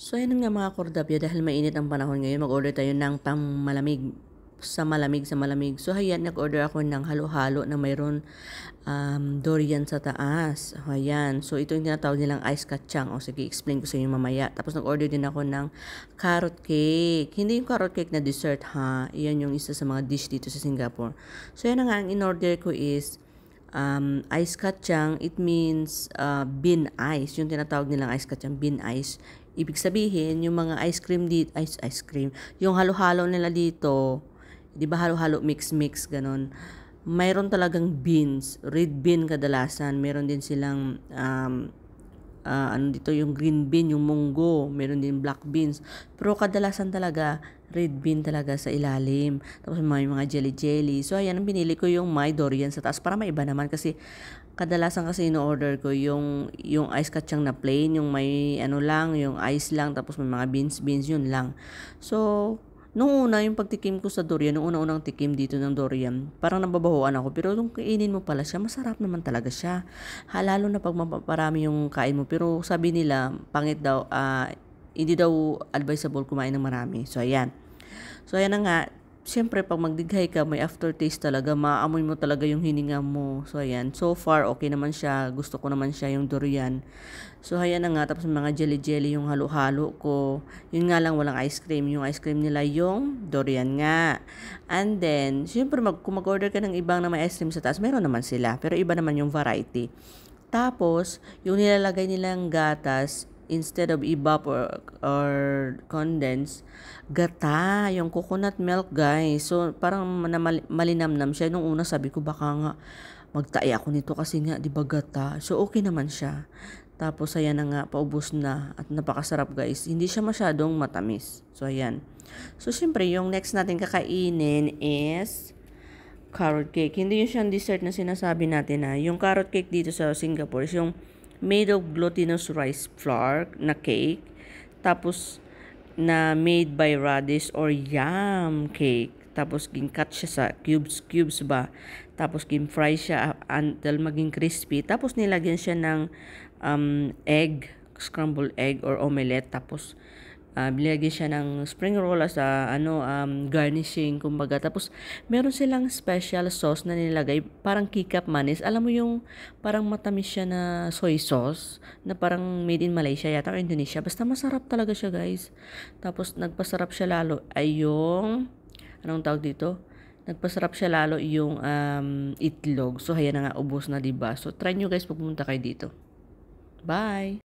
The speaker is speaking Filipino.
So ayun nga mga kordabyo, dahil mainit ang panahon ngayon, mag-order tayo ng pang-malamig sa malamig. So ayan, nag-order ako ng halo-halo na mayroon durian sa taas. Ayan. So ito yung tinatawag nilang ice kacang. O sige, explain ko sa inyo mamaya. Tapos nag-order din ako ng carrot cake. Hindi yung carrot cake na dessert ha. Iyan yung isa sa mga dish dito sa Singapore. So yan nga, ang in-order ko is ice kacang. It means bean ice. Yung tinatawag nilang ice kacang, bean ice. Ibig sabihin, yung mga ice cream dito, ice cream, yung halo-halo nila dito, di ba halo-halo mix-mix, ganon. Mayroon talagang beans, red bean kadalasan. Meron din silang, ano dito, yung green bean, yung munggo. Meron din black beans. Pero kadalasan talaga, red bean talaga sa ilalim. Tapos may mga jelly-jelly. So, ayan, ang binili ko yung may durian sa taas para maiba naman kasi kadalasan kasi ino-order ko yung ice kacang na plain, yung may ano lang, yung ice lang, tapos may mga beans yun lang. So, nung una, yung pagtikim ko sa durian, nung una-unang tikim dito ng durian, parang nababahuan ako. Pero nung kainin mo pala siya, masarap naman talaga siya. Lalo na pag maparami yung kain mo. Pero sabi nila, pangit daw, hindi daw advisable kumain ng marami. So, ayan na nga. Siyempre, pag magdighay ka, may aftertaste talaga. Maamoy mo talaga yung hininga mo. So, ayan. So far, okay naman siya. Gusto ko naman siya yung durian. So, ayan na nga. Tapos, mga jelly-jelly yung halo-halo ko. Yun nga lang, walang ice cream. Yung ice cream nila, yung durian nga. And then, siyempre, kung mag-order ka ng ibang na may ice cream sa taas, meron naman sila. Pero iba naman yung variety. Tapos, yung nilalagay nilang gatas, instead of evap or condense, gata, yung coconut milk guys. So, parang malinamnam siya. Nung una sabi ko baka nga magtae ako nito kasi nga, di ba gata? So, okay naman siya. Tapos, ayan na nga, paubos na. At napakasarap guys. Hindi siya masyadong matamis. So, ayan. So, syempre, yung next natin kakainin is carrot cake. Hindi yun siyang dessert na sinasabi natin na. Yung carrot cake dito sa Singapore is yung made of glutinous rice flour na cake. Tapos, na made by radish or yam cake. Tapos, cut siya sa cubes ba. Tapos, fry siya until maging crispy. Tapos, nilagyan siya ng egg, scrambled egg or omelette. Tapos, binilagyan siya ng spring roll sa garnishing kumbaga. Tapos meron silang special sauce na nilagay, parang kikap manis. Alam mo yung parang matamis siya na soy sauce na parang made in Malaysia yata or Indonesia. Basta masarap talaga siya guys. Tapos nagpasarap siya lalo ay yung anong tawag dito? Nagpasarap siya lalo yung itlog. So ayan na nga, ubos na diba? So try nyo guys pag pumunta kayo dito. Bye!